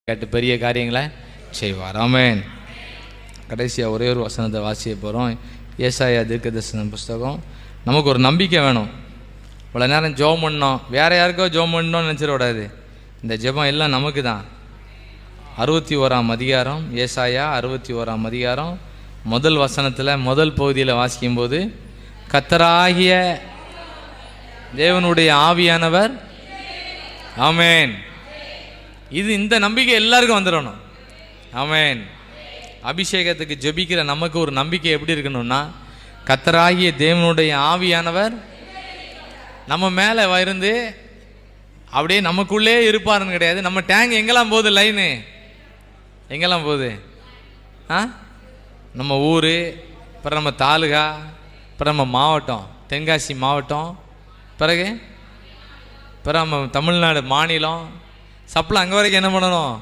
கேட்டு பெரிய காரியங்களை செய்வார். ஆமென். கடைசியாக ஒரே ஒரு வசனத்தை வாசிக்க போகிறோம். ஏசாயா தீர்க்கதரிசன புஸ்தகம். நமக்கு ஒரு நம்பிக்கை வேணும். இவ்வளோ நேரம் ஜெபம் பண்ணோம், வேறு யாருக்கோ ஜெபம் பண்ணணும்னு நினச்சிடக்கூடாது. இந்த ஜெபம் எல்லாம் நமக்கு தான். 61ஆம் அதிகாரம், ஏசாயா 61ஆம் அதிகாரம் முதல் வசனத்தில் முதல் பகுதியில் வாசிக்கும்போது, கர்த்தராகிய தேவனுடைய ஆவியானவர், ஆமென். இந்த நம்பிக்கை எல்லாருக்கும் வந்துடணும். ஆமென். அபிஷேகத்துக்கு ஜெபிக்கிற நமக்கு ஒரு நம்பிக்கை எப்படி இருக்கணும்னா, கர்த்தராகிய தேவனுடைய ஆவியானவர் நம்ம மேலே இருந்து அப்படியே நமக்குள்ளே இருப்பாருன்னு கிடையாது. நம்ம டேங்க் எங்கெல்லாம் போகுது, லைனு எங்கெல்லாம் போகுது? நம்ம ஊர், அப்புறம் நம்ம தாலுகா, அப்புறம் நம்ம மாவட்டம், தென்காசி மாவட்டம், பிறகு நம்ம தமிழ்நாடு மாநிலம், சப்ளை அங்கே வரைக்கும் என்ன பண்ணணும்?